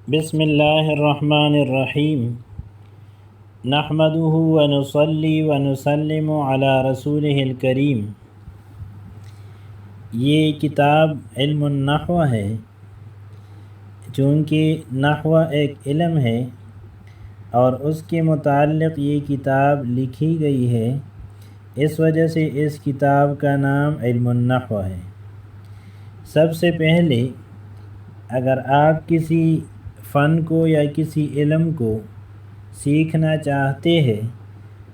بسم اللہ الرحمن الرحیم نحمدہ ونصلی ونسلم علی رسولہ الکریم۔ یہ کتاب علم النحو ہے۔ چونکہ نحو ایک علم ہے اور اس کے متعلق یہ کتاب لکھی گئی ہے، اس وجہ سے اس کتاب کا نام علم النحو ہے۔ سب سے پہلے اگر آپ کسی فن کو یا کسی علم کو سیکھنا چاہتے ہیں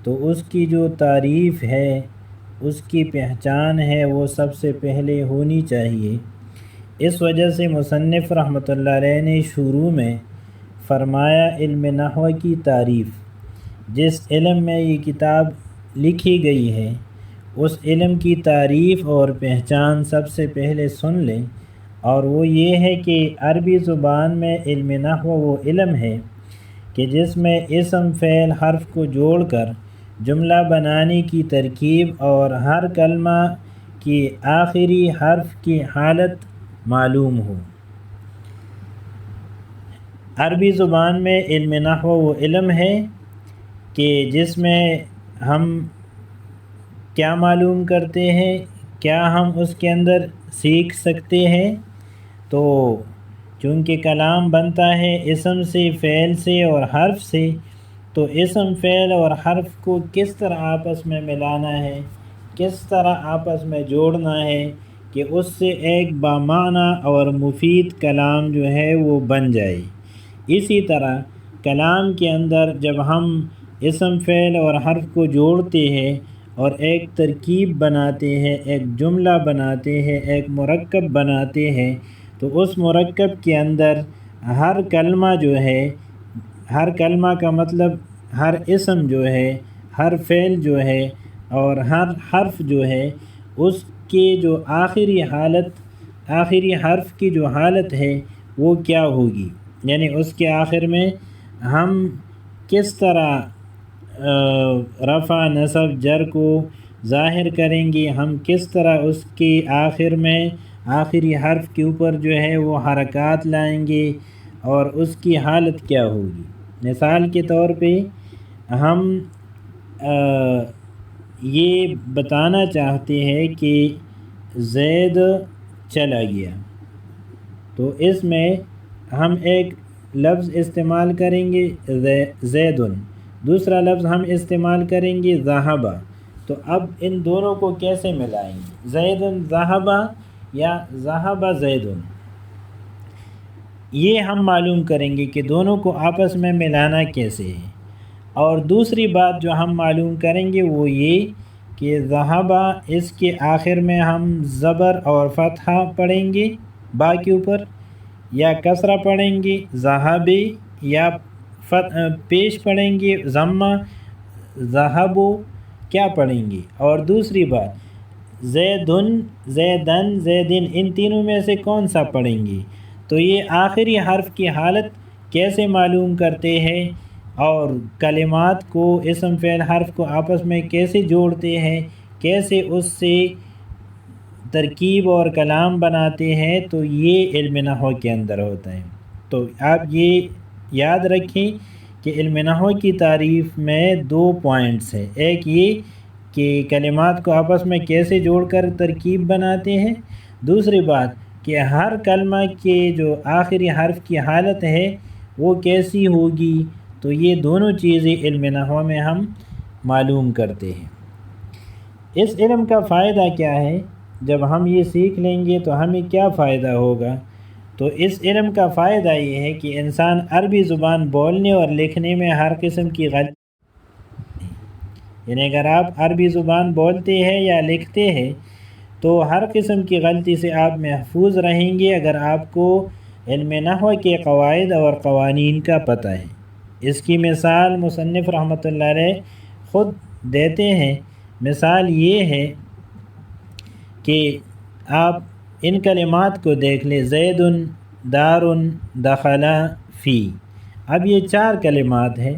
تو اس کی جو تعریف ہے، اس کی پہچان ہے، وہ سب سے پہلے ہونی چاہیے۔ اس وجہ سے مصنف رحمۃ اللہ علیہ نے شروع میں فرمایا علم نحو کی تعریف۔ جس علم میں یہ کتاب لکھی گئی ہے اس علم کی تعریف اور پہچان سب سے پہلے سن لیں، اور وہ یہ ہے کہ عربی زبان میں علم نحو وہ علم ہے کہ جس میں اسم فعل حرف کو جوڑ کر جملہ بنانے کی ترکیب اور ہر کلمہ کی آخری حرف کی حالت معلوم ہو۔ عربی زبان میں علم نحو وہ علم ہے کہ جس میں ہم کیا معلوم کرتے ہیں، کیا ہم اس کے اندر سیکھ سکتے ہیں۔ تو چونکہ کلام بنتا ہے اسم سے، فعل سے اور حرف سے، تو اسم فعل اور حرف کو کس طرح آپس میں ملانا ہے، کس طرح آپس میں جوڑنا ہے کہ اس سے ایک بامعنی اور مفید کلام جو ہے وہ بن جائے۔ اسی طرح کلام کے اندر جب ہم اسم فعل اور حرف کو جوڑتے ہیں اور ایک ترکیب بناتے ہیں، ایک جملہ بناتے ہیں، ایک مرکب بناتے ہیں، تو اس مرکب کے اندر ہر کلمہ جو ہے، ہر کلمہ کا مطلب ہر اسم جو ہے، ہر فعل جو ہے اور ہر حرف جو ہے، اس کے جو آخری حالت، آخری حرف کی جو حالت ہے وہ کیا ہوگی، یعنی اس کے آخر میں ہم کس طرح رفع نصب جر کو ظاہر کریں گے، ہم کس طرح اس کے آخر میں آخری حرف کے اوپر جو ہے وہ حرکات لائیں گے اور اس کی حالت کیا ہوگی۔ مثال کے طور پہ ہم یہ بتانا چاہتے ہیں کہ زید چلا گیا، تو اس میں ہم ایک لفظ استعمال کریں گے زیدن، دوسرا لفظ ہم استعمال کریں گے ذہبا۔ تو اب ان دونوں کو کیسے ملائیں گے، زیدن ذہبا یا ذہبا زیدن، یہ ہم معلوم کریں گے کہ دونوں کو آپس میں ملانا کیسے ہے۔ اور دوسری بات جو ہم معلوم کریں گے وہ یہ کہ ذہبا، اس کے آخر میں ہم زبر اور فتحہ پڑھیں گے با کے اوپر، یا کسرہ پڑھیں گے ذہبے، یا پیش پڑھیں گے ضمہ ذہبو، کیا پڑھیں گے۔ اور دوسری بات زیدن، زیدن، زیدن، ان تینوں میں سے کون سا پڑھیں گے۔ تو یہ آخری حرف کی حالت کیسے معلوم کرتے ہیں اور کلمات کو، اسم فعل حرف کو آپس میں کیسے جوڑتے ہیں، کیسے اس سے ترکیب اور کلام بناتے ہیں، تو یہ علم نحو کے اندر ہوتا ہے۔ تو آپ یہ یاد رکھیں کہ علم نحو کی تعریف میں دو پوائنٹس ہیں، ایک یہ کہ کلمات کو آپس میں کیسے جوڑ کر ترکیب بناتے ہیں، دوسری بات کہ ہر کلمہ کے جو آخری حرف کی حالت ہے وہ کیسی ہوگی۔ تو یہ دونوں چیزیں علم نحو میں ہم معلوم کرتے ہیں۔ اس علم کا فائدہ کیا ہے، جب ہم یہ سیکھ لیں گے تو ہمیں کیا فائدہ ہوگا۔ تو اس علم کا فائدہ یہ ہے کہ انسان عربی زبان بولنے اور لکھنے میں ہر قسم کی غلطی، یعنی اگر آپ عربی زبان بولتے ہیں یا لکھتے ہیں تو ہر قسم کی غلطی سے آپ محفوظ رہیں گے اگر آپ کو علم نحو کے قواعد اور قوانین کا پتہ ہے۔ اس کی مثال مصنف رحمۃ اللہ علیہ خود دیتے ہیں۔ مثال یہ ہے کہ آپ ان کلمات کو دیکھ لیں، زید، دار، دخل، فی۔ اب یہ چار کلمات ہیں،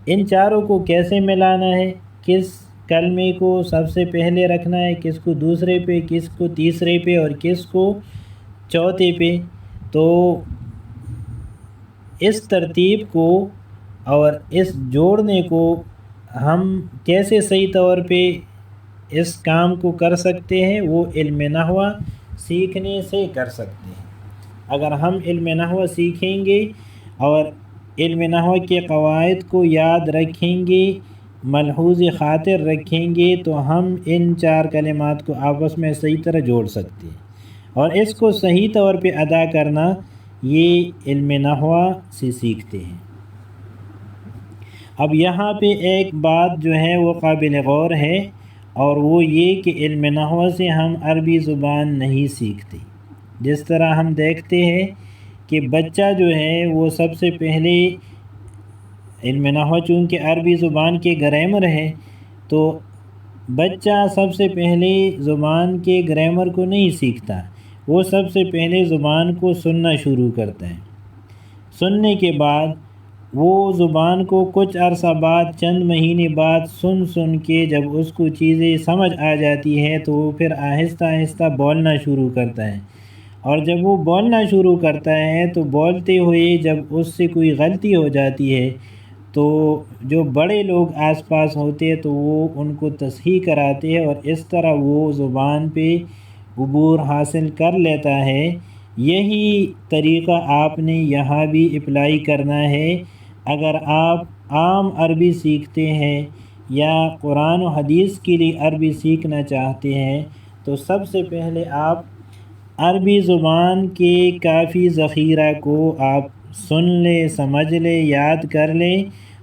ان چاروں کو کیسے ملانا ہے، کس کلمے کو سب سے پہلے رکھنا ہے، کس کو دوسرے پہ، کس کو تیسرے پہ اور کس کو چوتھے پہ۔ تو اس ترتیب کو اور اس جوڑنے کو ہم کیسے صحیح طور پہ اس کام کو کر سکتے ہیں، وہ علم نحو سیکھنے سے کر سکتے ہیں۔ اگر ہم علم نحو سیکھیں گے اور علم نحو کے قواعد کو یاد رکھیں گے، ملحوظ خاطر رکھیں گے، تو ہم ان 4 کلمات کو آپس میں صحیح طرح جوڑ سکتے ہیں، اور اس کو صحیح طور پہ ادا کرنا یہ علم نحو سے سیکھتے ہیں۔ اب یہاں پہ ایک بات جو ہے وہ قابل غور ہے، اور وہ یہ کہ علم نحو سے ہم عربی زبان نہیں سیکھتے۔ جس طرح ہم دیکھتے ہیں کہ بچہ جو ہے وہ سب سے پہلے علم نحو چونکہ عربی زبان کے گرامر ہے، تو بچہ سب سے پہلے زبان کے گرامر کو نہیں سیکھتا، وہ سب سے پہلے زبان کو سننا شروع کرتا ہے۔ سننے کے بعد وہ زبان کو کچھ عرصہ بعد، چند مہینے بعد سن کے جب اس کو چیزیں سمجھ آ جاتی ہے تو وہ پھر آہستہ آہستہ بولنا شروع کرتا ہے، اور جب وہ بولنا شروع کرتا ہے تو بولتے ہوئے جب اس سے کوئی غلطی ہو جاتی ہے تو جو بڑے لوگ آس پاس ہوتے ہیں تو وہ ان کو تصحیح کراتے ہیں، اور اس طرح وہ زبان پہ عبور حاصل کر لیتا ہے۔ یہی طریقہ آپ نے یہاں بھی اپلائی کرنا ہے۔ اگر آپ عام عربی سیکھتے ہیں یا قرآن و حدیث کے لیے عربی سیکھنا چاہتے ہیں تو سب سے پہلے آپ عربی زبان کے کافی ذخیرہ کو آپ سن لیں، سمجھ لیں، یاد کر لیں،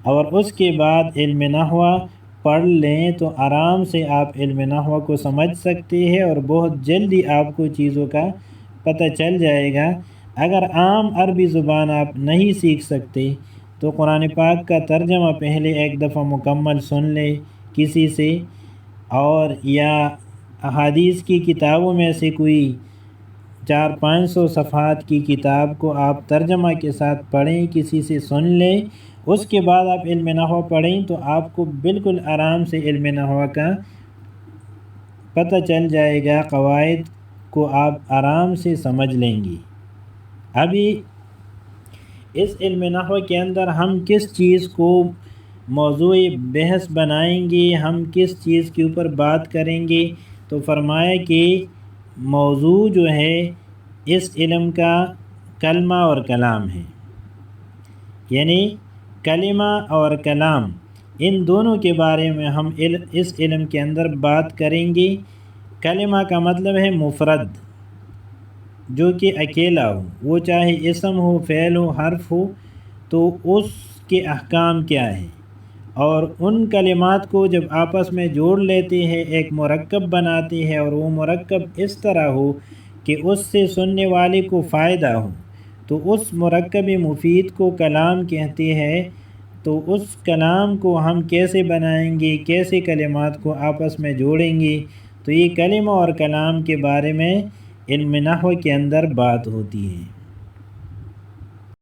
اور اس کے بعد علم نحو پڑھ لیں تو آرام سے آپ علم نحو کو سمجھ سکتے ہیں، اور بہت جلدی آپ کو چیزوں کا پتہ چل جائے گا۔ اگر عام عربی زبان آپ نہیں سیکھ سکتے تو قرآن پاک کا ترجمہ پہلے ایک دفعہ مکمل سن لیں کسی سے، اور یا احادیث کی کتابوں میں سے کوئی 400-500 صفحات کی کتاب کو آپ ترجمہ کے ساتھ پڑھیں، کسی سے سن لیں، اس کے بعد آپ علم نحو پڑھیں تو آپ کو بالکل آرام سے علم نحو کا پتہ چل جائے گا، قواعد کو آپ آرام سے سمجھ لیں گی۔ ابھی اس علم نحو کے اندر ہم کس چیز کو موضوع بحث بنائیں گے، ہم کس چیز کے اوپر بات کریں گے، تو فرمایا کہ موضوع جو ہے اس علم کا کلمہ اور کلام ہے، یعنی کلمہ اور کلام، ان دونوں کے بارے میں ہم اس علم کے اندر بات کریں گے۔ کلمہ کا مطلب ہے مفرد، جو کہ اکیلا ہو، وہ چاہے اسم ہو، فعل ہو، حرف ہو، تو اس کے احکام کیا ہیں، اور ان کلمات کو جب آپس میں جوڑ لیتے ہیں ایک مرکب بناتے ہیں، اور وہ مرکب اس طرح ہو کہ اس سے سننے والے کو فائدہ ہو، تو اس مرکب مفید کو کلام کہتے ہیں۔ تو اس کلام کو ہم کیسے بنائیں گے، کیسے کلمات کو آپس میں جوڑیں گے، تو یہ کلمہ اور کلام کے بارے میں علم نحو کے اندر بات ہوتی ہے۔